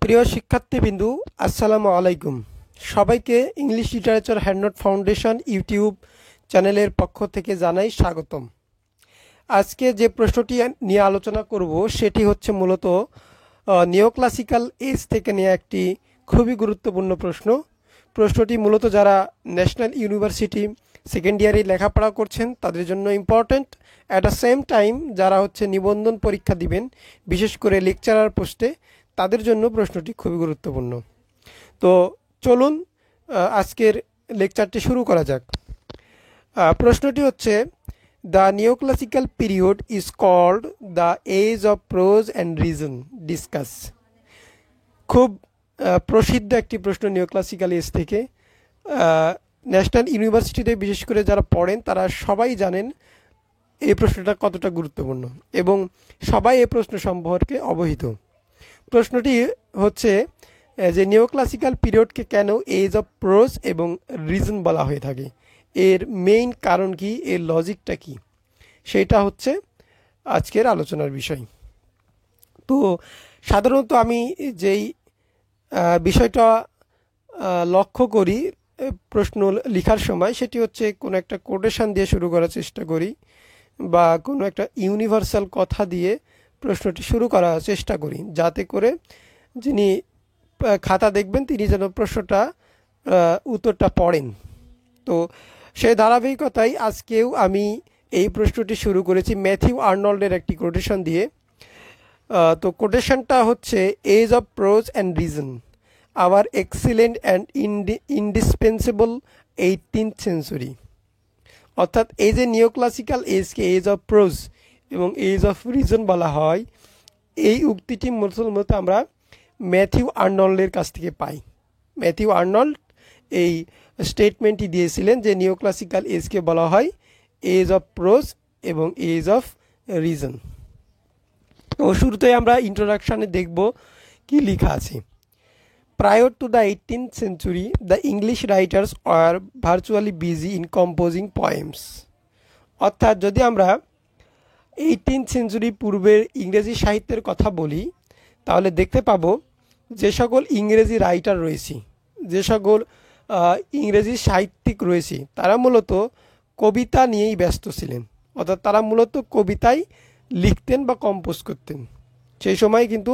প্রিয় শিক্ষার্থীবৃন্দু, আসসালামু আলাইকুম। সবাইকে English literature hand note foundation YouTube চ্যানেলের পক্ষ থেকে জানাই স্বাগতম। আজকে যে প্রশ্নটি নিয়ে আলোচনা করব সেটি হচ্ছে মূলত নিওক্লাসিক্যাল এজ থেকে নেওয়া একটি খুবই গুরুত্বপূর্ণ প্রশ্নটি মূলত যারা ন্যাশনাল ইউনিভার্সিটি সেকেন্ড ইয়ারে লেখাপড়া করছেন তাদের জন্য important. At the same time যারা নিবন্ধন পরীক্ষা দিবেন, বিশেষ করে লেকচারার পোস্টে, তাদের জন্য প্রশ্নটি খুবই গুরুত্বপূর্ণ। তো চলুন আজকের লেকচারটি শুরু করা যাক। প্রশ্নটি হচ্ছে, the neoclassical period is called the age of prose and reason, discuss. খুব প্রসিদ্ধ একটি প্রশ্ন নিওক্লাসিক্যাল এজ থেকে। ন্যাশনাল ইউনিভার্সিটিতে বিশেষ করে যারা পড়েন তারা সবাই জানেন এই প্রশ্নটা কতটা গুরুত্বপূর্ণ এবং সবাই এই প্রশ্ন সম্পর্কে অবহিত। প্রশ্নটি হচ্ছে যে নিওক্লাসিক্যাল পিরিয়ডকে কেন এজ অফ প্রোজ এবং রিজন বলা হয়ে থাকে, এর মেইন কারণ কি, এর লজিকটা কি, সেটা হচ্ছে আজকের আলোচনার বিষয়। তো সাধারণত আমি যেই বিষয়টা লক্ষ্য করি প্রশ্ন লেখার সময়, সেটি হচ্ছে কোনো একটা কোটেশন দিয়ে শুরু করার চেষ্টা করি বা কোনো একটা ইউনিভার্সাল কথা দিয়ে প্রশ্নটি শুরু করার চেষ্টা করি, যাতে করে যিনি খাতা দেখবেন তিনি যেন প্রশ্নটা উত্তরটা পড়েন। তো সেই ধারাবাহিকতায় আজকেও আমি এই প্রশ্নটি শুরু করেছি ম্যাথিউ আর্নল্ডের একটি কোটেশন দিয়ে। তো কোটেশনটা হচ্ছে, age of prose and reason, our excellent and indispensable 18th century. অর্থাৎ এই যে নিওক্লাসিক্যাল এজকে এজ অফ প্রোজ এবং এজ অফ রিজন বলা হয়, এই উক্তিটি মূলত আমরা ম্যাথিউ আর্নল্ডের কাছ থেকে পাই। ম্যাথিউ আর্নল্ড এই স্টেটমেন্টটি দিয়েছিলেন যে নিওক্লাসিক্যাল এজকে বলা হয় এজ অফ প্রোজ এবং এজ অফ রিজন। তো শুরুতেই আমরা ইন্ট্রোডাকশানে দেখব কি লেখা আছে। Prior to the 18th century, the English writers were virtually busy in composing poems. অর্থাৎ যদি আমরা 18th সেঞ্চুরি পূর্বের ইংরেজি সাহিত্যের কথা বলি, তাহলে দেখতে পাবো যে সকল ইংরেজি রাইটার রয়েছে, যে সকল ইংরেজি সাহিত্যিক রয়েছে, তারা মূলত কবিতা নিয়েই ব্যস্ত ছিলেন। অর্থাৎ তারা মূলত কবিতায় লিখতেন বা কম্পোজ করতেন। সেই সময় কিন্তু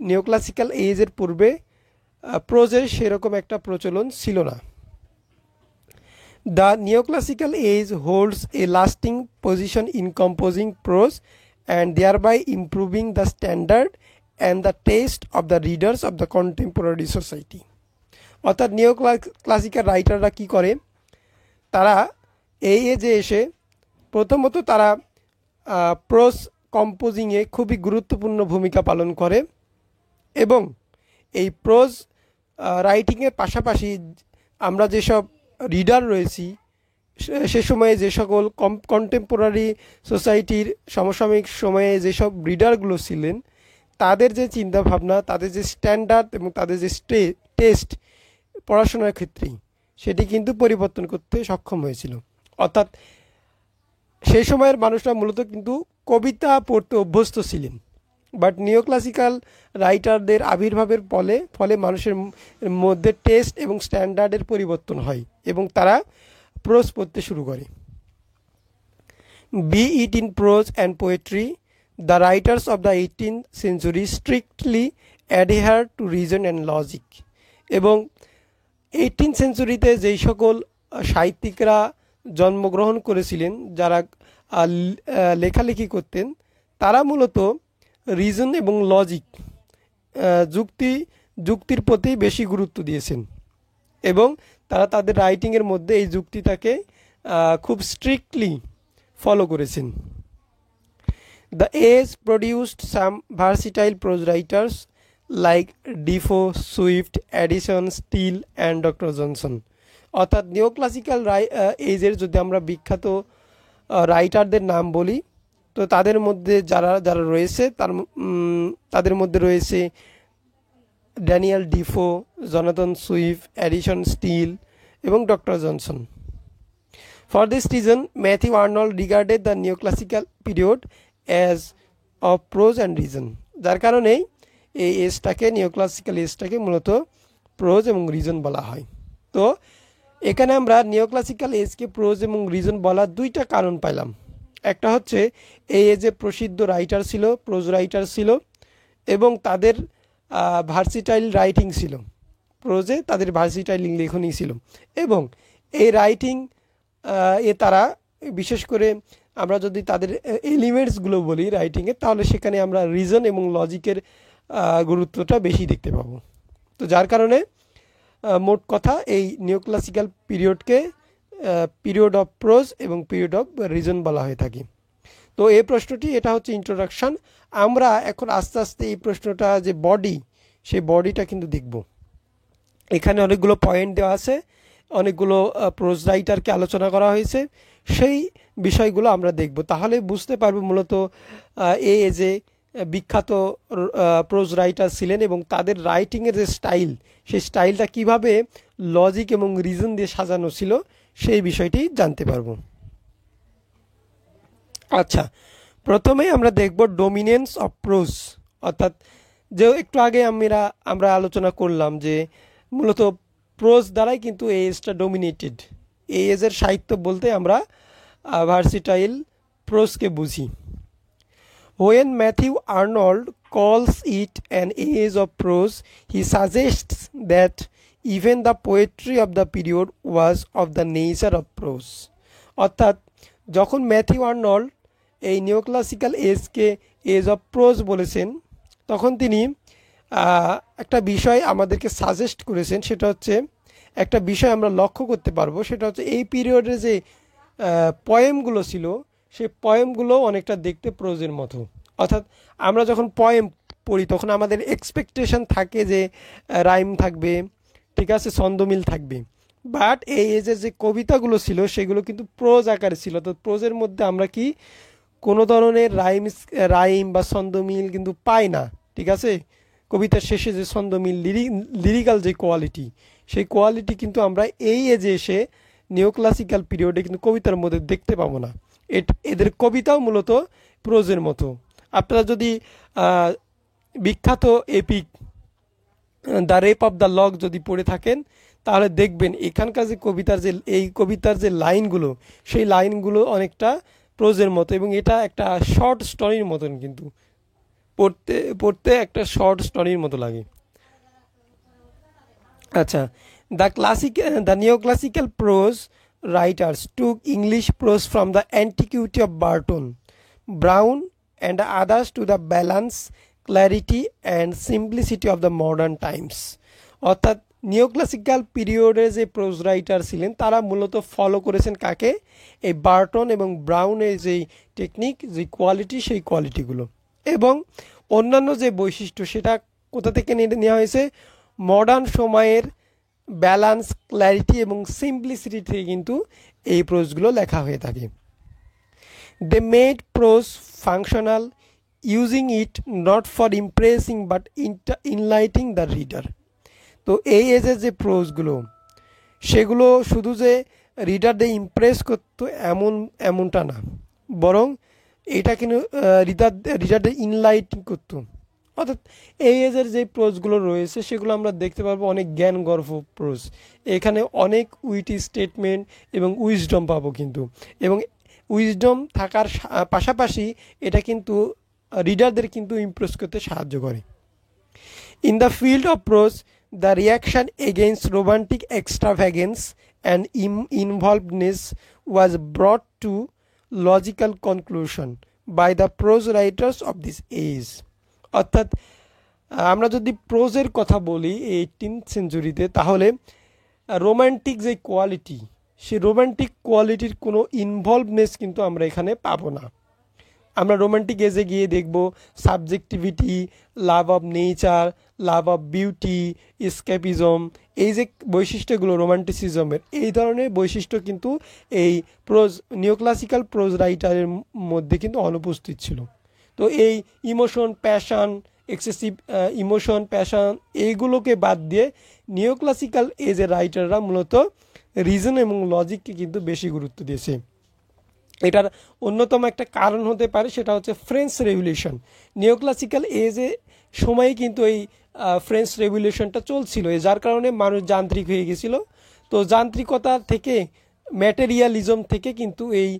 নিওক্লাসিক্যাল এজের পূর্বে প্রোজের সেরকম একটা প্রচলন ছিল না। The neoclassical age holds a lasting position in composing prose and thereby improving the standard and the taste of the readers of the contemporary society. অর্থাৎ নিওক্লাসিক্যাল রাইটাররা কী করে, তারা এই এজে এসে প্রথমত তারা প্রোজ কম্পোজিংয়ে খুবই গুরুত্বপূর্ণ ভূমিকা পালন করে এবং এই প্রোজ রাইটিংয়ের পাশাপাশি আমরা যেসব রিডার রয়েছি, সে সময়ে যে সকল কন্টেম্পোরারি সোসাইটির সমসাময়িক সময়ে যেসব রিডারগুলো ছিলেন, তাদের যে চিন্তাভাবনা, তাদের যে স্ট্যান্ডার্ড এবং তাদের যে টেস্ট পড়াশোনার ক্ষেত্রেই, সেটি কিন্তু পরিবর্তন করতে সক্ষম হয়েছিল। অর্থাৎ সেই সময়ের মানুষরা মূলত কিন্তু কবিতা পড়তে অভ্যস্ত ছিলেন, বাট নিওক্লাসিক্যাল রাইটারদের আবির্ভাবের ফলে মানুষের মধ্যে টেস্ট এবং স্ট্যান্ডার্ডের পরিবর্তন হয় এবং তারা প্রোজ পড়তে শুরু করে। Be it in prose and poetry, the writers of the 18th century strictly adhere to reason and logic. এবং 18th সেঞ্চুরিতে যেই সকল সাহিত্যিকরা জন্মগ্রহণ করেছিলেন, যারা লেখালেখি করতেন, তারা মূলত রিজন এবং লজিক, যুক্তির প্রতি বেশি গুরুত্ব দিয়েছেন এবং তারা তাদের রাইটিংয়ের মধ্যে এই যুক্তিটাকে খুব স্ট্রিক্টলি ফলো করেছেন। The age produced some versatile prose writers like Defoe, Swift, Addison, Steele and doctor Johnson. অর্থাৎ নিওক্লাসিক্যাল এজের যদি আমরা বিখ্যাত রাইটারদের নাম বলি, তো তাদের মধ্যে যারা রয়েছে তাদের মধ্যে রয়েছে Daniel Defoe, Jonathan Swift, Addison, Steele এবং doctor Johnson. For this reason Matthew Arnold regarded the neoclassical period as of prose and reason. যার কারণেই এই এজটাকে নিওক্লাসিক্যাল এজটাকে মূলত প্রোজ এবং রিজন বলা হয়। তো এখানে আমরা নিওক্লাসিক্যাল এজকে প্রোজ এবং রিজন বলার দুইটা কারণ পাইলাম। একটা হচ্ছে এই এজে প্রসিদ্ধ রাইটার ছিল, প্রোজ রাইটার ছিল এবং তাদের ভার্সিটাইল রাইটিং ছিল। প্রোজে তাদের ভার্সিটাইল লেখনই ছিল এবং এই রাইটিং তারা বিশেষ করে আমরা যদি তাদের এলিমেন্টসগুলো বলি রাইটিংয়ে, তাহলে সেখানে আমরা রিজন এবং লজিকের গুরুত্বটা বেশি দেখতে পাবো। তো যার কারণে মোট কথা এই নিওক্লাসিক্যাল পিরিয়ডকে পিরিয়ড অফ প্রোজ এবং পিরিয়ড অফ রিজন বলা হয়ে থাকে। তো এই প্রশ্নটি এটা হচ্ছে ইন্ট্রোডাকশান। আমরা এখন আস্তে আস্তে এই প্রশ্নটা যে বডি, সেই বডিটা কিন্তু দেখব। এখানে অনেকগুলো পয়েন্ট দেওয়া আছে, অনেকগুলো প্রোজ রাইটারকে আলোচনা করা হয়েছে, সেই বিষয়গুলো আমরা দেখব। তাহলে বুঝতে পারবো মূলত এই এজে বিখ্যাত প্রোজ রাইটার ছিলেন এবং তাদের রাইটিংয়ের যে স্টাইল, সেই স্টাইলটা কিভাবে লজিক এবং রিজন দিয়ে সাজানো ছিল, সেই বিষয়টি জানতে পারবো। আচ্ছা, প্রথমেই আমরা দেখব ডোমিনেন্স অফ প্রোজ, অর্থাৎ যে একটু আগে আমরা আলোচনা করলাম যে মূলত প্রোজ দ্বারাই কিন্তু এই এজটা ডোমিনেটেড। এই এজের সাহিত্য বলতে আমরা ভার্সিটাইল প্রোজকে বুঝি। When Matthew Arnold calls it an age of prose, he suggests that even the poetry of the period was of the nature of prose. অর্থাৎ যখন ম্যাথিউ আর্নল্ড এই নিওক্লাসিক্যাল এজকে এজ অফ প্রোজ বলেছেন, তখন তিনি একটা বিষয় আমাদেরকে সাজেস্ট করেছেন। সেটা হচ্ছে একটা বিষয় আমরা লক্ষ্য করতে পারবো, সেটা হচ্ছে এই পিরিয়ডে যে পয়েমগুলো ছিল, সেই পয়েমগুলো অনেকটা দেখতে প্রোজের মতো। অর্থাৎ আমরা যখন পয়েম পড়ি তখন আমাদের এক্সপেকটেশন থাকে যে রাইম থাকবে, ঠিক আছে, ছন্দমিল থাকবে। বাট এই এজের যে কবিতাগুলো ছিল সেগুলো কিন্তু প্রোজ আকারে ছিল। তো প্রোজের মধ্যে আমরা কি কোনো ধরনের রাইম বা ছন্দমিল কিন্তু পাই না, ঠিক আছে। কবিতার শেষে যে ছন্দমিল, লিরিক্যাল যে কোয়ালিটি, সেই কোয়ালিটি কিন্তু আমরা এই এজে এসে নিওক্লাসিক্যাল পিরিয়ডে কিন্তু কবিতার মধ্যে দেখতে পাবো না। এদের কবিতাও মূলত প্রোজের মতো। আপনারা যদি বিখ্যাত epic the rape of the lock যদি পড়ে থাকেন, তাহলে দেখবেন এখানকার যে কবিতার যে লাইনগুলো, সেই লাইনগুলো অনেকটা প্রোজের মতো এবং এটা একটা শর্ট স্টোরির মতন, কিন্তু পড়তে একটা শর্ট স্টোরির মতো লাগে। আচ্ছা, the neoclassical prose writers took English prose from the antiquity of Barton, Brown and others to the balance, clarity and simplicity of the modern times. অর্থাৎ নিওক্লাসিক্যাল পিরিয়ডে যে প্রোজ রাইটার ছিলেন তারা মূলত ফলো করেছেন কাকে? এই বার্টন এবং ব্রাউনের যেই টেকনিক, যে কোয়ালিটি, সেই কোয়ালিটিগুলো এবং অন্যান্য যে বৈশিষ্ট্য, সেটা কোথা থেকে নেওয়া হয়েছে? মডার্ন সময়ের ব্যালান্স, ক্ল্যারিটি এবং সিম্পলিসিটি থেকে কিন্তু এই প্রোজগুলো লেখা হয়ে থাকে। They made prose functional, using it not for impressing but enlightening the reader. তো এই এজের যে প্রোজগুলো, সেগুলো শুধু যে রিডারদের ইমপ্রেস করতো এমনটা না, বরং এটা কিন্তু রিডারদের ইনলাইটিং করতো। অর্থাৎ এই এজের যে প্রোজগুলো রয়েছে সেগুলো আমরা দেখতে পারবো অনেক জ্ঞানগর্ভ প্রোজ। এখানে অনেক উইটি স্টেটমেন্ট এবং উইজডম পাবো কিন্তু, এবং উইজডম থাকার পাশাপাশি এটা কিন্তু রিডারদের কিন্তু ইমপ্রেস করতে সাহায্য করে। In the field of prose, the reaction against romantic extravagance and involvedness was brought to logical conclusion by the prose writers of this age. অর্থাৎ আমরা যদি প্রোজের কথা বলি 18th সেঞ্চুরিতে, তাহলে রোম্যান্টিক যে কোয়ালিটি, সেই রোম্যান্টিক কোয়ালিটির কোনো ইনভলভনেস কিন্তু আমরা এখানে পাবো না। আমরা রোম্যান্টিক এজে গিয়ে দেখব subjectivity, love of nature, love of beauty, escapism, এই যে বৈশিষ্ট্যগুলো রোমান্টিসিজমের, এই ধরনের বৈশিষ্ট্য কিন্তু এই নিওক্লাসিক্যাল প্রোজ রাইটারের মধ্যে কিন্তু অনুপস্থিত ছিল। তো এই emotion, passion, excessive emotion, passion, এইগুলোকে বাদ দিয়ে নিওক্লাসিক্যাল এজের রাইটাররা মূলত রিজন এবং লজিককে কিন্তু বেশি গুরুত্ব দিয়েছে। এটার অন্যতম একটা কারণ হতে পারে, সেটা হচ্ছে ফ্রেঞ্চ রেভলিউশন। নিওক্লাসিক্যাল এজে সময়ে কিন্তু এই ফ্রেঞ্চ রেভলিউশনটা চলছিল, যার কারণে মানুষ যান্ত্রিক হয়ে গেছিল। তো যান্ত্রিকতা থেকে, ম্যাটেরিয়ালিজম থেকে কিন্তু এই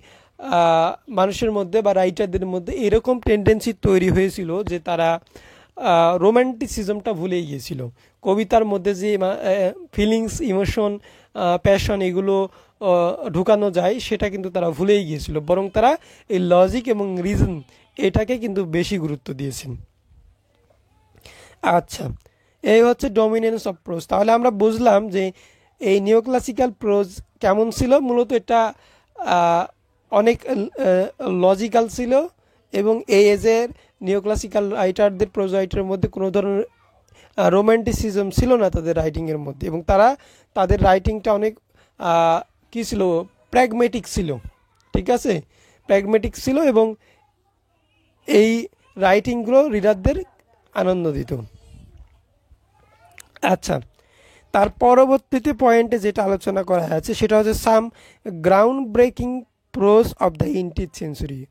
মানুষের মধ্যে বা রাইটারদের মধ্যে এরকম টেন্ডেন্সি তৈরি হয়েছিল যে তারা রোম্যান্টিসিজমটা ভুলে গিয়েছিল। কবিতার মধ্যে যে ফিলিংস, ইমোশন, প্যাশন এগুলো ঢুকানো যায় সেটা কিন্তু তারা ভুলেই গিয়েছিল, বরং তারা এই লজিক এবং রিজন এটাকে কিন্তু বেশি গুরুত্ব দিয়েছেন। আচ্ছা, এই হচ্ছে ডমিনেন্স অফ প্রোজ। তাহলে আমরা বুঝলাম যে এই নিওক্লাসিক্যাল প্রোজ কেমন ছিল। মূলত এটা অনেক লজিক্যাল ছিল এবং এই এজের নিওক্লাসিক্যাল রাইটারদের, প্রোজ রাইটারের মধ্যে কোনো ধরনের রোম্যান্টিসিজম ছিল না তাদের রাইটিংয়ের মধ্যে, এবং তারা তাদের রাইটিংটা অনেক কী ছিল, প্র্যাগমেটিক ছিল। ঠিক আছে, প্র্যাগমেটিক ছিল এবং এই রাইটিংগুলো রিডারদের আনন্দ দিত। আচ্ছা, তার পরবর্তীতে পয়েন্টে যেটা আলোচনা করা আছে সেটা হচ্ছে some ground breaking prose of the 18th century,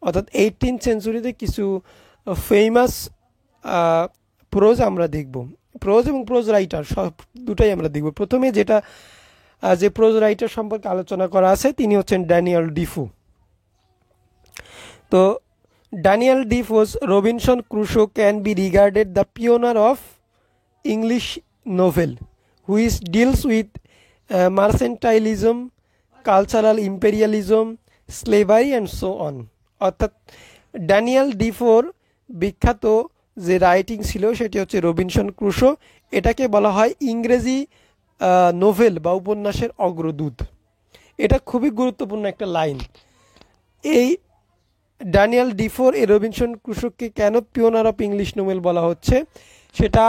অর্থাৎ 18th সেঞ্চুরিতে কিছু ফেমাস প্রোজ আমরা দেখব। প্রোজ এবং প্রোজ রাইটার সব দুটাই আমরা দেখব। প্রথমে যেটা যে প্রোজ রাইটার সম্পর্কে আলোচনা করা আছে তিনি হচ্ছেন ড্যানিয়েল ডিফো। তো Daniel Defoe's Robinson Crusoe can be regarded the pioneer of English novel which deals with mercantilism, cultural imperialism, slavery and so on. অর্থাৎ ড্যানিয়েল ডিফোর বিখ্যাত যে রাইটিং ছিল সেটি হচ্ছে রবিনসন ক্রুশো। এটাকে বলা হয় ইংরেজি নোভেল বা উপন্যাসের অগ্রদূত। এটা খুবই গুরুত্বপূর্ণ একটা লাইন। এই ড্যানিয়েল ডিফোর এই রবিনসন ক্রুশোকে কেন পিওনার অফ ইংলিশ নোভেল বলা হচ্ছে সেটা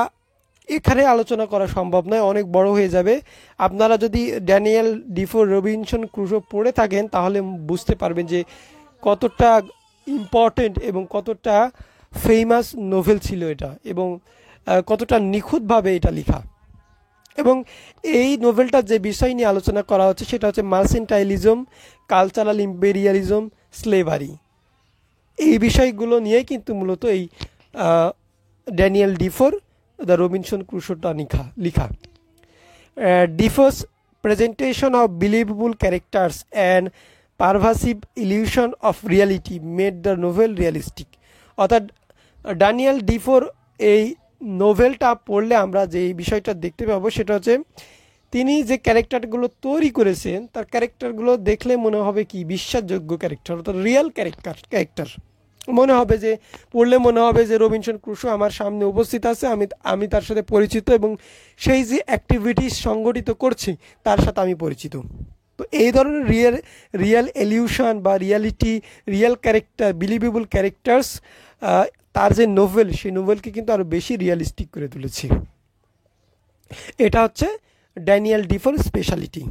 এখানে আলোচনা করা সম্ভব নয়, অনেক বড় হয়ে যাবে। আপনারা যদি ড্যানিয়েল ডিফোর রবিনসন ক্রুশো পড়ে থাকেন তাহলে বুঝতে পারবেন যে কতটা ইম্পর্টেন্ট এবং কতটা ফেমাস নোভেল ছিল এটা, এবং কতটা নিখুঁতভাবে এটা লেখা। এবং এই নোভেলটার যে বিষয় নিয়ে আলোচনা করা হচ্ছে সেটা হচ্ছে মার্সেন্টাইলিজম, কালচারাল ইম্পেরিয়ালিজম, স্লেভারি। এই বিষয়গুলো নিয়ে কিন্তু মূলত এই ড্যানিয়েল ডিফোর দ্য রবিনসন ক্রুশোটা লিখা। Defoe's presentation of believable characters and pervasive illusion of reality made the novel realistic. অর্থাৎ ড্যানিয়েল ডিফোর এই নোভেলটা পড়লে আমরা যে বিষয়টা দেখতে পাবো সেটা হচ্ছে তিনি যে ক্যারেক্টারগুলো তৈরি করেছেন তার ক্যারেক্টারগুলো দেখলে মনে হবে কি বিশ্বাসযোগ্য ক্যারেক্টার, অর্থাৎ রিয়েল ক্যারেক্টার মনে হবে, যে পড়লে মনে হবে যে রবিনসন ক্রুশো আমার সামনে উপস্থিত আছে, আমি তার সাথে পরিচিত এবং সেই যে অ্যাক্টিভিটিস সংগঠিত করছে তার সাথে আমি পরিচিত। তো এই ধরনের রিয়েল এলিউশন বা রিয়েল ক্যারেক্টার, বিলিভেবল ক্যারেক্টার্স তার যে নোভেল সেই নোভেলকে কিন্তু আরও বেশি রিয়ালিস্টিক করে তুলেছে। এটা হচ্ছে ড্যানিয়েল ডিফোর স্পেশালিটি।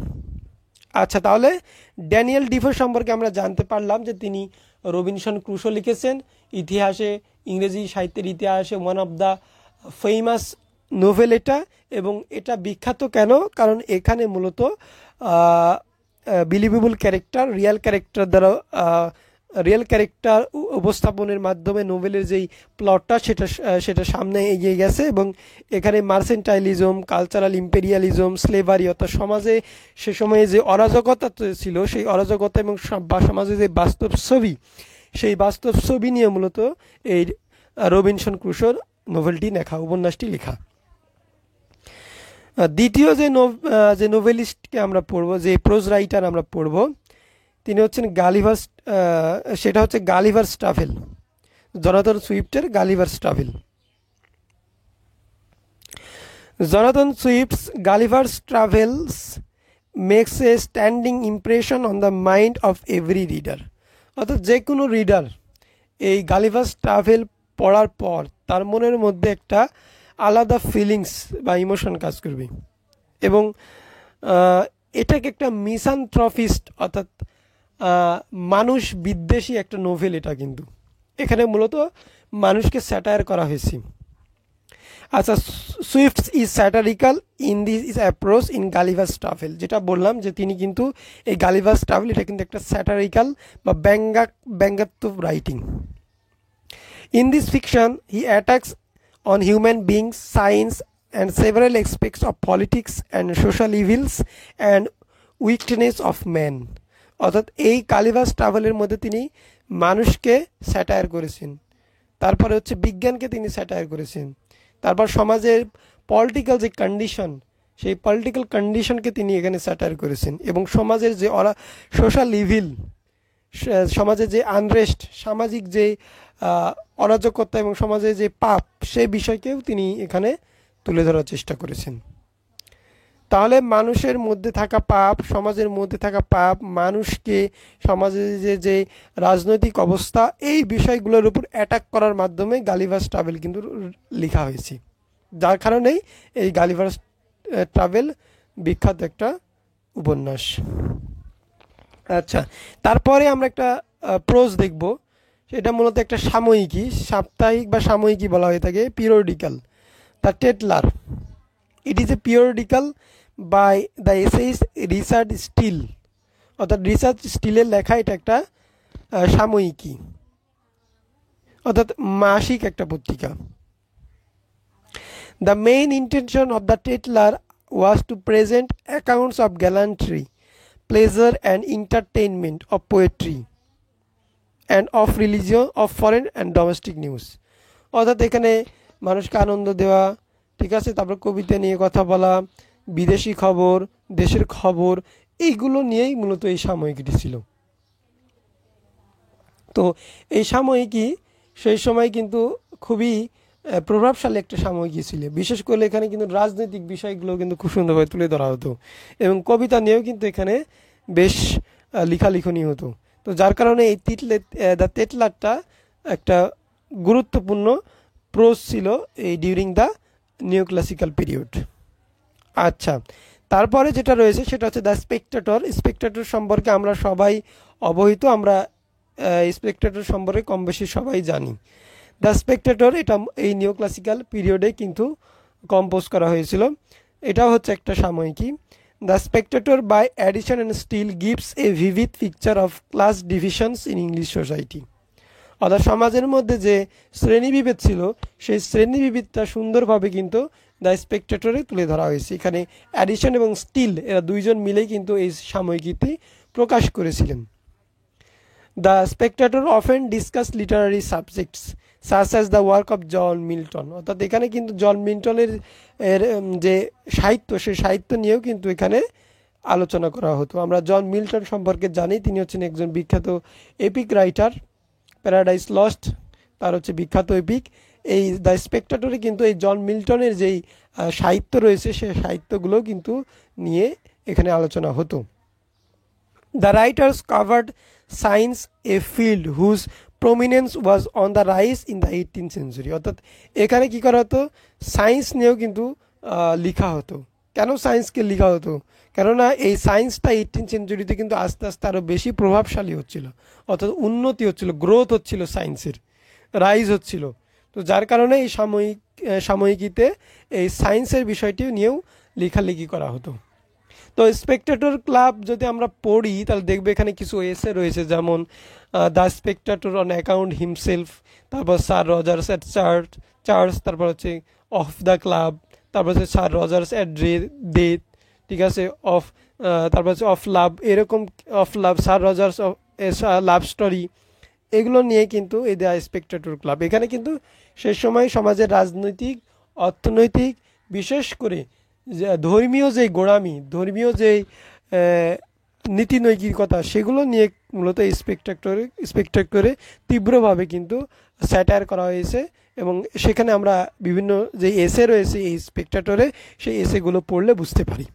আচ্ছা, তাহলে ড্যানিয়েল ডিফোর সম্পর্কে আমরা জানতে পারলাম যে তিনি রবিনসন ক্রুশো লিখেছেন, ইতিহাসে, ইংরেজি সাহিত্যের ইতিহাসে one of the famous novel এটা। এবং এটা বিখ্যাত কেন? কারণ এখানে মূলত বিলিভেবল ক্যারেক্টার, রিয়েল ক্যারেক্টার উপস্থাপনের মাধ্যমে নোভেলের যেই প্লটটা সেটা সামনে এগিয়ে গেছে। এবং এখানে মার্সেন্টাইলিজম, কালচারাল ইম্পেরিয়ালিজম, স্লেভারি, অর্থাৎ সমাজে সে সময়ে যে অরাজকতা ছিল সেই অরাজকতা এবং সমাজে যে বাস্তব ছবি, সেই বাস্তব ছবি নিয়ে মূলত এই রবিনসন ক্রুশোর নোভেলটি লেখা, উপন্যাসটি লেখা। দ্বিতীয় যে নোভেলিস্টকে আমরা পড়ব, যে প্রোজ রাইটার আমরা পড়ব, তিনি হচ্ছেন সেটা হচ্ছে গালিভার্স ট্রাভেল, জনাথন সুইফটের Gulliver's Travel. Jonathan Swift's Gulliver's Travels makes a standing impression on the mind of every reader. অর্থাৎ যে কোনো রিডার এই গালিভার্স ট্রাভেল পড়ার পর তার মনের মধ্যে একটা আলাদা ফিলিংস বা ইমোশন কাজ করবে, এবং এটাকে একটা মিসানথ্রপিস্ট অর্থাৎ মানুষ বিদ্বেষী একটা নোভেল এটা। কিন্তু এখানে মূলত মানুষকে স্যাটায়ার করা হয়েছে। আচ্ছা, Swift's is satirical in this approach in Gulliver's Travel. যেটা বললাম যে তিনি কিন্তু এই গালিভার্স ট্রাভেল এটা কিন্তু একটা স্যাটারিক্যাল বা ব্যঙ্গাত্মক writing. In this fiction he attacks on human beings, science, and several aspects of politics and social evils and weakness of man. অর্থাৎ এই কালিভাস ট্রাভেলের মধ্যে তিনি মানুষকে স্যাটায়ার করেছেন, তারপরে হচ্ছে বিজ্ঞানকে তিনি স্যাটায়ার করেছেন, তারপর সমাজের পলিটিক্যাল যে কন্ডিশন, সেই পলিটিক্যাল কন্ডিশনকে তিনি এখানে স্যাটায়ার করেছেন, এবং সমাজের যে সোশ্যাল ইভিল, সমাজে যে আনরেস্ট, সামাজিক যে অরাজকতা এবং সমাজে যে পাপ, সেই বিষয়কেও তিনি এখানে তুলে ধরার চেষ্টা করেছেন। তাহলে মানুষের মধ্যে থাকা পাপ, সমাজের মধ্যে থাকা পাপ, মানুষকে সমাজে যে রাজনৈতিক অবস্থা, এই বিষয়গুলোর উপর অ্যাটাক করার মাধ্যমে গালিভার্স ট্রাভেল কিন্তু লেখা হয়েছে, যার কারণেই এই গালিভার্স ট্রাভেল বিখ্যাত একটা উপন্যাস। আচ্ছা, তারপরে আমরা একটা প্রোজ দেখব, সেটা মূলত একটা সাময়িকী, সাপ্তাহিক বা সাময়িকী বলা হয়ে থাকে, periodical, the Tatler. It is a periodical by the essayist Richard Steele, অর্থাৎ রিচার্ড স্টিলের লেখা এটা একটা সাময়িকী, অর্থাৎ মাসিক একটা পত্রিকা। The main intention of the Tatler was to present accounts of gallantry, pleasure and entertainment, of poetry and of religion, of foreign and domestic news. অর্থাৎ এখানে মানুষকে আনন্দ দেওয়া, ঠিক আছে, তারপর কবিতা নিয়ে কথা বলা, বিদেশি খবর, দেশের খবর, এইগুলো নিয়েই মূলত এই সাময়িকীটি ছিল। তো এই সাময়িকী সেই সময় কিন্তু খুবই প্রভাবশালী একটা সাময়িকী ছিল, বিশেষ করে এখানে কিন্তু রাজনৈতিক বিষয়গুলো কিন্তু খুব সুন্দরভাবে তুলে ধরা হতো, এবং কবিতা নিয়েও কিন্তু এখানে বেশ লেখালেখি হতো। তো যার কারণে এই দ্য টেটলারটা একটা গুরুত্বপূর্ণ প্রোজ ছিল এই during the new classical period. আচ্ছা, তারপরে যেটা রয়েছে সেটা হচ্ছে দ্য স্পেকটেটর। স্পেকটেটর সম্পর্কে আমরা সবাই অবহিত, আমরা স্পেকটেটর সম্পর্কে কম বেশি সবাই জানি। দ্য স্পেকটেটর এটা এই নিউ ক্লাসিক্যাল পিরিয়ডে কিন্তু কম্পোজ করা হয়েছিল, এটাও হচ্ছে একটা সাময়িকী। The Spectator by Addison and Steele gives a vivid picture of class divisions in English society. অর্থাৎ সমাজের মধ্যে যে শ্রেণীবিভেদ ছিল, সেই শ্রেণীবিভেদটা সুন্দরভাবে কিন্তু দ্য স্পেকটেটরে তুলে ধরা হয়েছে। এখানে অ্যাডিশন এবং স্টিল এরা দুইজন মিলেই কিন্তু এই সাময়িকীটি প্রকাশ করেছিলেন। The Spectator often discuss literary subjects such as the work of John Milton. অর্থাৎ এখানে কিন্তু জন মিল্টনের যে সাহিত্য, সেই সাহিত্য নিয়েও কিন্তু এখানে আলোচনা করা হতো। আমরা জন মিল্টন সম্পর্কে জানি, তিনি হচ্ছেন একজন বিখ্যাত এপিক রাইটার, প্যারাডাইস লস্ট তার হচ্ছে বিখ্যাত এপিক। এই দ্য স্পেকটেটরে কিন্তু এই জন মিল্টনের যেই সাহিত্য রয়েছে, সেই সাহিত্যগুলো কিন্তু নিয়ে এখানে আলোচনা হতো। The writers covered science, a field whose prominence was on the rise in the 18th century। অর্থাৎ এখানে কী করা হতো, সায়েন্স নিয়েও কিন্তু লেখা হতো। কেন সায়েন্সকে লেখা হতো? কেননা এই সায়েন্সটা 18th centuryতে কিন্তু আস্তে আস্তে আরও বেশি প্রভাবশালী হচ্ছিল, অর্থাৎ উন্নতি হচ্ছিল, গ্রোথ হচ্ছিল, সায়েন্সের রাইজ হচ্ছিল। তো যার কারণে এই সাময়িকীতে এই সায়েন্সের বিষয়টি নিয়েও লেখালেখি করা হতো। তো স্পেকটেটর ক্লাব যদি আমরা পড়ি তাহলে দেখবে এখানে কিছু এসে রয়েছে, যেমন the Spectator on account himself, তারপর স্যার রজার্স অ্যাট চার্চ, তারপর হচ্ছে অফ দ্য ক্লাব, তারপর হচ্ছে স্যার রজার্স অ্যাট ডেথ, ঠিক আছে, তারপর হচ্ছে অফ লাভ, এরকম of love, sir Roger's love story, এগুলো নিয়ে কিন্তু এই দ্য স্পেকটেটর ক্লাব। এখানে কিন্তু সে সময় সমাজের রাজনৈতিক, অর্থনৈতিক, বিশেষ করে ধর্মীয় যে গোড়ামি, ধর্মীয় যে নীতি নৈতিকতা, সেগুলো নিয়ে মূলত এই স্পেকটেটরে তীব্রভাবে কিন্তু স্যাটায়ার করা হয়েছে, এবং সেখানে আমরা বিভিন্ন যে এসে রয়েছে এই স্পেকটেটরে, সেই এসেগুলো পড়লে বুঝতে পারি।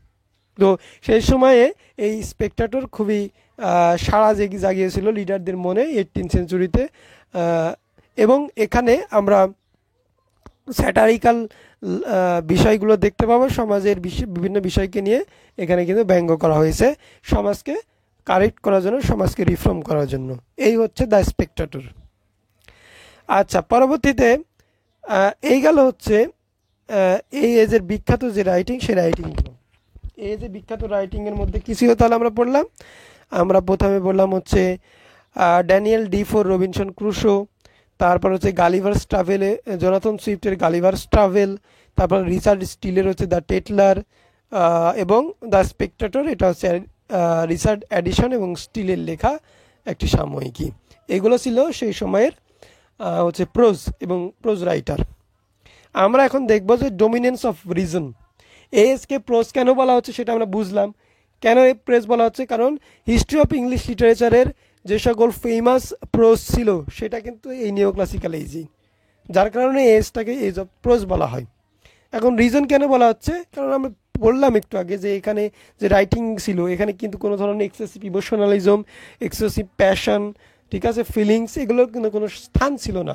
তো সেই সময়ে এই স্পেকটেটর খুবই সাড়া জাগিয়েছিল লিডারদের মনে 18th centuryতে, এবং এখানে আমরা স্যাটারিক্যাল বিষয়গুলো দেখতে পাবো, সমাজের বিভিন্ন বিষয়কে নিয়ে এখানে কিন্তু ব্যঙ্গ করা হয়েছে, সমাজকে কারেক্ট করার জন্য, সমাজকে রিফর্ম করার জন্য। এই হচ্ছে দ্য স্পেকটেটর। আচ্ছা, পরবর্তীতে এই গেল হচ্ছে এই এজের বিখ্যাত যে রাইটিং, সেই রাইটিংগুলো। এই যে বিখ্যাত রাইটিংয়ের মধ্যে কিছু তাহলে আমরা পড়লাম। আমরা প্রথমে বললাম হচ্ছে ড্যানিয়েল ডিফোর রবিনসন ক্রুসো, তারপর হচ্ছে গালিভার্স ট্রাভেলে জোনাথন সুইফটের গালিভার্স ট্রাভেল, তারপর রিচার্ড স্টিলের হচ্ছে দ্য টেটলার, এবং দ্য স্পেকটেটর, এটা হচ্ছে রিচার্ড অ্যাডিসন এবং স্টিলের লেখা একটি সাময়িকী। এগুলো ছিল সেই সময়ের হচ্ছে প্রোজ এবং প্রোজ রাইটার। আমরা এখন দেখব যে dominance of reason. ASK pros কেন বলা হচ্ছে সেটা আমরা বুঝলাম। কেন এই প্রেস বলা হচ্ছে? কারণ হিস্ট্রি অফ ইংলিশ লিটারেচারের যে সকল ফেমাস প্রোজ ছিল সেটা কিন্তু এই নিও ক্লাসিক্যাল এজই, যার কারণে এজটাকে এজ অফ প্রোজ বলা হয়। এখন রিজন কেন বলা হচ্ছে? কারণ আমরা বললাম একটু আগে যে এখানে যে রাইটিং ছিল এখানে কিন্তু কোনো ধরনের এক্সেসিভ ইমোশনালিজম, এক্সেসিভ প্যাশন, ঠিক আছে, ফিলিংস, এগুলোর কিন্তু কোনো স্থান ছিল না।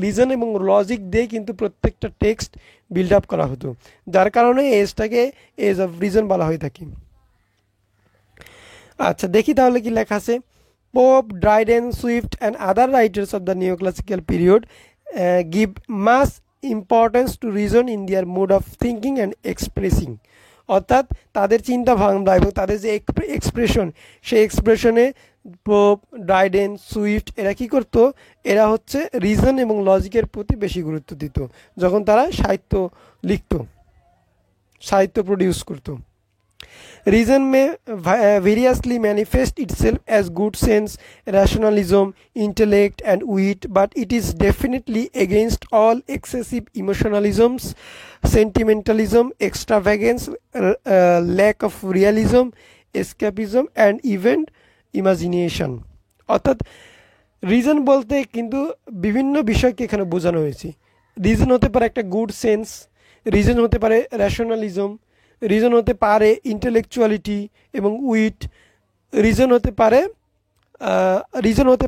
লিজন এবং লজিক দিয়ে কিন্তু প্রত্যেকটা টেক্সট বিল্ড আপ করা হতো, যার কারণে এজটাকে এজ অফ রিজন বলা হয়ে থাকে। আচ্ছা, দেখি তাহলে কি লেখা আছে। Pope, Dryden, Swift and other writers of the neo classical period give much importance to reason in their mode of thinking and expressing. অর্থাৎ তাদের চিন্তা ভাবনা এবং তাদের যে এক্সপ্রেশন, সেই এক্সপ্রেশনে পোপ, ড্রাইডেন, সুইফট এরা কী করতো? এরা হচ্ছে রিজন এবং লজিকের প্রতি বেশি গুরুত্ব দিত যখন তারা সাহিত্য লিখত, সাহিত্য প্রডিউস করতো। Reason may variously manifest itself as good sense, rationalism, intellect, and wit, but it is definitely against all excessive emotionalisms, sentimentalism, extravagance, lack of realism, escapism, and even imagination. অর্থাৎ রিজন বলতে কিন্তু বিভিন্ন বিষয়কে এখানে বোঝানো হয়েছে। Reason হতে পারে একটা গুড সেন্স, রিজন হতে পারে র্যাশনালিজম, রিজন হতে পারে ইন্টেলেকচুয়ালিটি এবং উইট, রিজন হতে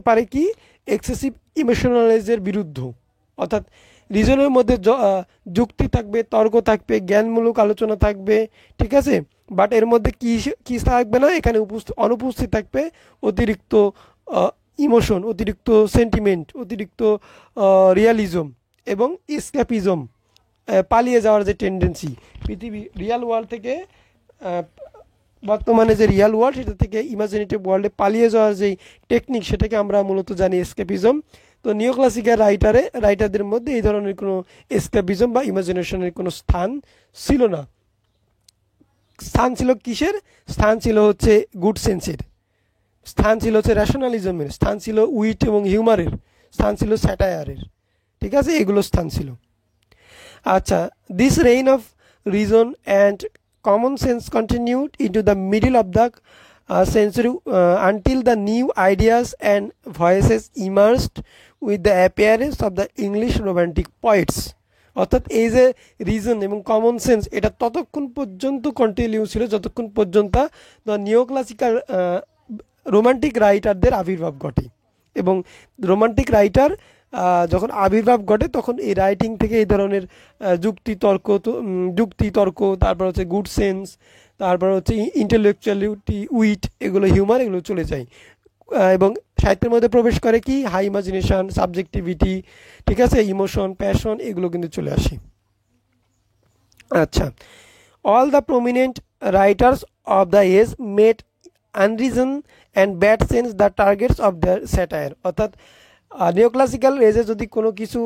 পারে কি এক্সেসিভ ইমোশনালাইজের বিরুদ্ধ। অর্থাৎ রিজনের মধ্যে যুক্তি থাকবে, তর্ক থাকবে, জ্ঞানমূলক আলোচনা থাকবে, ঠিক আছে, বাট এর মধ্যে কি থাকবে না? এখানে অনুপস্থিত থাকবে অতিরিক্ত ইমোশন, অতিরিক্ত সেন্টিমেন্ট, অতিরিক্ত রিয়ালিজম এবং এসক্যাপিজম, পালিয়ে যাওয়ার যে টেন্ডেন্সি, পৃথিবী রিয়াল ওয়ার্ল্ড থেকে বর্তমানে যে রিয়াল ওয়ার্ল্ড সেটা থেকে ইমাজিনেটিভ ওয়ার্ল্ডে পালিয়ে যাওয়ার যেই টেকনিক, সেটাকে আমরা মূলত জানি এসকেপিজম। তো নিও ক্লাসিক্যাল রাইটারদের মধ্যে এই ধরনের কোনো এসকেপিজম বা ইমাজিনেশনের কোনো স্থান ছিল না। স্থান ছিল কিসের? স্থান ছিল হচ্ছে গুড সেন্সের, স্থান ছিল হচ্ছে র্যাশনালিজমের, স্থান ছিল উইট এবং হিউমারের, স্থান ছিল স্যাটায়ারের, ঠিক আছে, এগুলো স্থান ছিল। আচ্ছা, this rain of reason and common sense continued into the middle of the century until the new ideas and voices emerged with the appearance of the English romantic poets. অর্থাৎ এই যে রিজন এবং কমন সেন্স এটা ততক্ষণ পর্যন্ত continue ছিল যতক্ষণ পর্যন্ত দ্য নিও ক্লাসিক্যাল রোমান্টিক রাইটারদের আবির্ভাব ঘটে। এবং রোমান্টিক রাইটার যখন আবির্ভাব ঘটে তখন এই রাইটিং থেকে এই ধরনের যুক্তি তর্ক, তারপর হচ্ছে গুড সেন্স, তারপর হচ্ছে ইন্টেলেকচুয়ালিটি, উইট, এগুলো হিউমার, এগুলো চলে যায় এবং সাহিত্যের মধ্যে প্রবেশ করে কি হাই ইমাজিনেশন, সাবজেক্টিভিটি, ঠিক আছে, ইমোশন, প্যাশন, এগুলো কিন্তু চলে আসে। আচ্ছা, all the prominent writers of the age made unreason and bad sense the targets of the satire. অর্থাৎ নিওক্লাসিক্যাল এজে যদি কোনো কিছু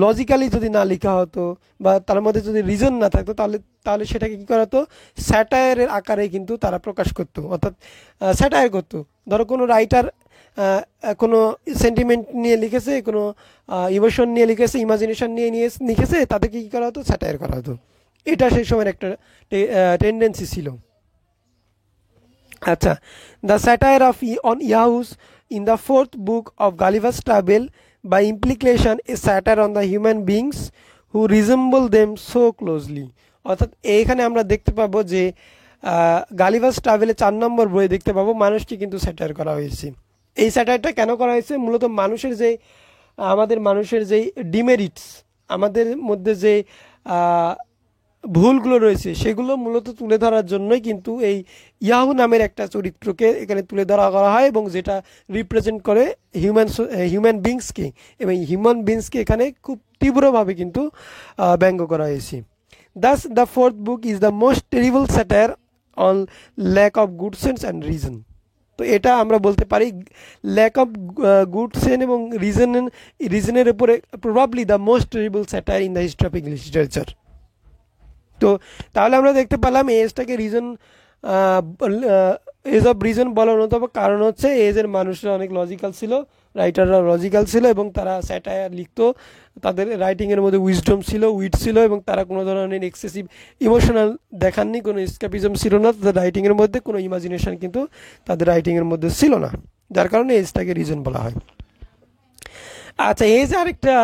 লজিক্যালি যদি না লেখা হতো বা তার মধ্যে যদি রিজন না থাকতো তাহলে সেটাকে কী করা হতো? স্যাটায়ারের আকারে কিন্তু তারা প্রকাশ করতো, অর্থাৎ স্যাটায়ার করতো। ধরো কোনো রাইটার কোনো সেন্টিমেন্ট নিয়ে লিখেছে, কোনো ইমোশন নিয়ে লিখেছে, ইমাজিনেশন নিয়ে লিখেছে, তাদেরকে কী করা হতো? স্যাটায়ার করা হতো। এটা সেই সময়ের একটা টেন্ডেন্সি ছিল। আচ্ছা, the satire of on ইয়াহুস in the fourth book of Gulliver's Travels, by implication a satire on the human beings who resemble them so closely. অর্থাৎ এইখানে আমরা দেখতে পাবো যে গালিভার্স ট্রাভেলে 4 নম্বর বইয়ে দেখতে পাবো মানুষকে কিন্তু স্যাটায়ার করা হয়েছে। এই স্যাটায়ারটা কেন করা হয়েছে? মূলত আমাদের মানুষের যেই ডিমেরিটস, আমাদের মধ্যে যে ভুলগুলো রয়েছে সেগুলো মূলত তুলে ধরার জন্যই কিন্তু এই ইয়াহু নামের একটা চরিত্রকে এখানে তুলে ধরা করা হয় এবং যেটা রিপ্রেজেন্ট করে হিউম্যান বিংসকে, এবং হিউম্যান বিংসকে এখানে খুব তীব্রভাবে কিন্তু ব্যঙ্গ করা হয়েছে। Thus the fourth book is the most terrible satire on lack of good sense and reason. তো এটা আমরা বলতে পারি ল্যাক অফ গুড সেন এবং রিজনের উপরে probably the most terrible satire in the history of English literature. তো তাহলে আমরা দেখতে পেলাম এজটাকে এজ অফ রিজন বলার অন্যতম কারণ হচ্ছে এজের মানুষরা অনেক লজিক্যাল ছিল, রাইটাররা লজিক্যাল ছিল এবং তারা স্যাটায়ার লিখতো, তাদের রাইটিংয়ের মধ্যে উইজডম ছিল, উইট ছিল এবং তারা কোনো ধরনের এক্সেসিভ ইমোশনাল দেখাননি, কোনো এসকেপিজম ছিল না তাদের রাইটিংয়ের মধ্যে, কোনো ইমাজিনেশন কিন্তু তাদের রাইটিংয়ের মধ্যে ছিল না, যার কারণে এজটাকে রিজন বলা হয়। আচ্ছা, এজ আরেকটা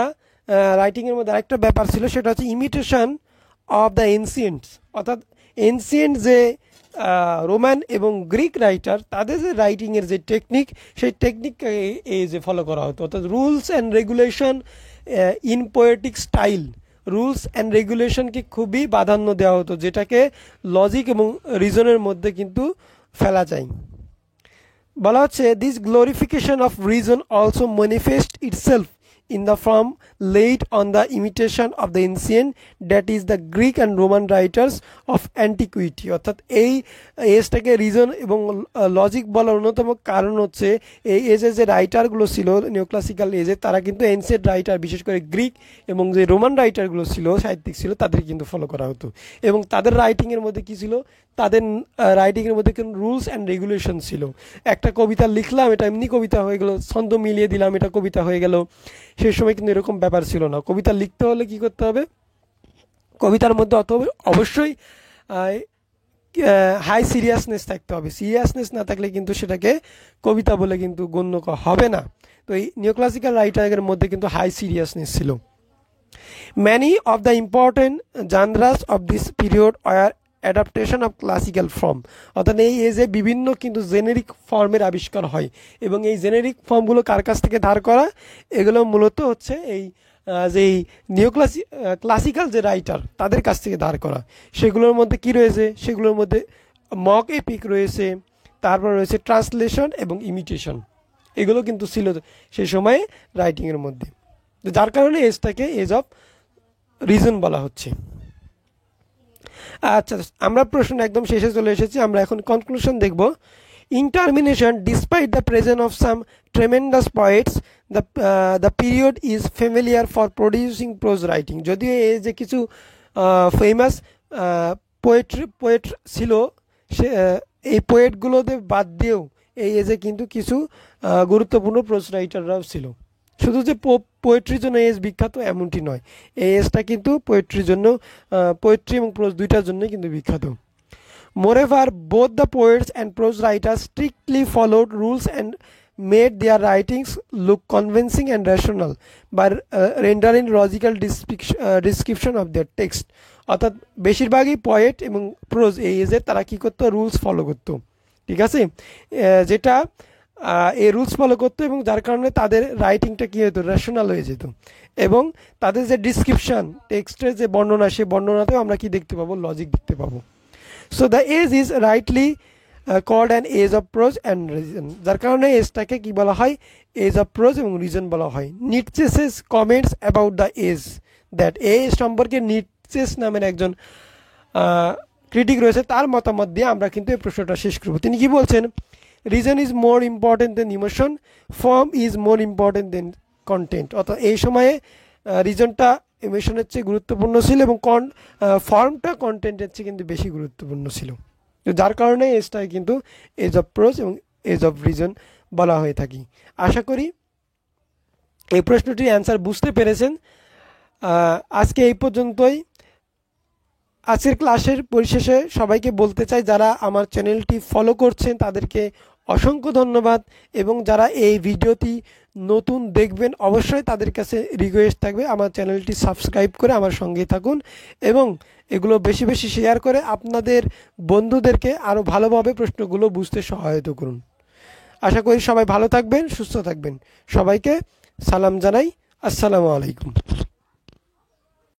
রাইটিংয়ের মধ্যে আরেকটা ব্যাপার ছিল, সেটা হচ্ছে ইমিটেশন অফ দ্য এনসিয়েন্টস, অর্থাৎ এনসিয়েন্ট যে রোমান এবং গ্রিক রাইটার তাদের যে রাইটিংয়ের যে টেকনিক, সেই টেকনিককে এজে ফলো করা হতো, অর্থাৎ rules and regulation in poetic style, rules and রেগুলেশনকে খুবই প্রাধান্য দেওয়া হতো, যেটাকে লজিক এবং রিজনের মধ্যে কিন্তু ফেলা যায়। বলা হচ্ছে this glorification of reason also manifest itself in the form laid on the imitation of the ancient, that is the Greek and Roman writers of antiquity। অর্থাৎ এই এজটাকে রিজন এবং লজিক বলার অন্যতম কারণ হচ্ছে এই এজে যে রাইটারগুলো ছিল নিওক্লাসিক্যাল এজে, তারা কিন্তু এনসিয়েন্ট রাইটার, বিশেষ করে গ্রিক এবং যে রোমান রাইটারগুলো ছিল, সাহিত্যিক ছিল, তাদের কিন্তু ফলো করা হতো এবং তাদের রাইটিংয়ের মধ্যে কী ছিল, তাদের রাইটিংয়ের মধ্যে কিন্তু রুলস অ্যান্ড রেগুলেশন ছিল। একটা কবিতা লিখলাম, এটা এমনি কবিতা হয়ে গেল, ছন্দ মিলিয়ে দিলাম, এটা কবিতা হয়ে গেল, সেই সময় কিন্তু এরকম ব্যাপার ছিল না। কবিতা লিখতে হলে কি করতে হবে, কবিতার মধ্যে অবশ্যই হাই সিরিয়াসনেস থাকতে হবে, সিরিয়াসনেস না থাকলে কিন্তু সেটাকে কবিতা বলে কিন্তু গণ্য হবে না। তো এই নিওক্লাসিক্যাল রাইটারের মধ্যে কিন্তু হাই সিরিয়াসনেস ছিল। Many of the important genres of this period are adaptation of classical form, অর্থাৎ এই এজে বিভিন্ন কিন্তু জেনেরিক ফর্মের আবিষ্কার হয় এবং এই জেনেরিক ফর্মগুলো কার কাছ থেকে ধার করা, এগুলো মূলত হচ্ছে এই যেই ক্লাসিক্যাল যে রাইটার তাদের কাছ থেকে ধার করা। সেগুলোর মধ্যে কি রয়েছে, সেগুলোর মধ্যে মক এপিক রয়েছে, তারপর রয়েছে ট্রান্সলেশন এবং ইমিটেশন, এগুলো কিন্তু ছিল সেই সময়ে রাইটিংয়ের মধ্যে, যার কারণে এজটাকে এজ অফ রিজন বলা হচ্ছে। আচ্ছা, আমরা প্রশ্ন একদম শেষে চলে এসেছি, আমরা এখন কনক্লুশন দেখব। In termination, despite the presence of some tremendous poet's, the period is familiar for producing pros writing. যদিও এই যে কিছু ফেমাস পোয়েট ছিল, সে এই পোয়েটগুলোতে বাদ দিয়েও এই এজে কিন্তু কিছু গুরুত্বপূর্ণ প্রোজ রাইটাররাও ছিল। শুধু যে পোয়েট্রির জন্য এজ বিখ্যাত এমনটি নয়, এই এজটা কিন্তু পোয়েট্রির জন্য, পোয়েট্রি এবং প্রোজ দুইটার জন্যই কিন্তু বিখ্যাত। Moreover both the poets and prose writers strictly followed rules and made their writings look convincing and rational by rendering logical description of their text. অর্থাৎ বেশিরভাগই পোয়েট এবং প্রোজ এই এজে তারা কী করতো, রুলস ফলো করতো, ঠিক আছে, যেটা এই রুলস ফলো করতো এবং যার কারণে তাদের রাইটিংটা কী হতো, রেশনাল হয়ে যেত এবং তাদের যে ডিসক্রিপশান, টেক্সটের যে বর্ণনা, সেই বর্ণনাতেও আমরা কি দেখতে পাবো, লজিক দেখতে পাবো। So the age is rightly called an age of prose and reason, যার কারণে এজটাকে কী বলা হয়, এজ অফ প্রোজ এবং রিজন বলা হয়। Nietzsche's comments about the age that, এই সম্পর্কে নিটচেস নামের একজন ক্রিটিক রয়েছে, তার মতামত দিয়ে আমরা কিন্তু এই প্রশ্নটা শেষ করব। তিনি কি বলছেন, reason is more important than emotion, form is more important than content. অর্থাৎ এই সময়ে রিজনটা ইমোশনের চেয়ে গুরুত্বপূর্ণ ছিল এবং ফর্মটা কন্টেন্টের চেয়ে কিন্তু বেশি গুরুত্বপূর্ণ ছিল, যার কারণে এজটাকে কিন্তু এজ অফ প্রোজ এবং এজ অফ রিজন বলা হয়ে থাকি। আশা করি এই প্রশ্নটির অ্যান্সার বুঝতে পেরেছেন। আজকে এই পর্যন্তই। আজকের ক্লাসের পরিশেষে সবাইকে বলতে চাই, যারা আমার চ্যানেলটি ফলো করছেন তাদেরকে অসংখ্য ধন্যবাদ এবং যারা এই ভিডিওটি নতুন দেখবেন অবশ্যই তাদের কাছে রিকোয়েস্ট থাকবে আমার চ্যানেলটি সাবস্ক্রাইব করে আমার সঙ্গেই থাকুন এবং এগুলো বেশি বেশি শেয়ার করে আপনাদের বন্ধুদেরকে আরও ভালোভাবে প্রশ্নগুলো বুঝতে সহায়তা করুন। আশা করি সবাই ভালো থাকবেন, সুস্থ থাকবেন। সবাইকে সালাম জানাই, আসসালামু আলাইকুম।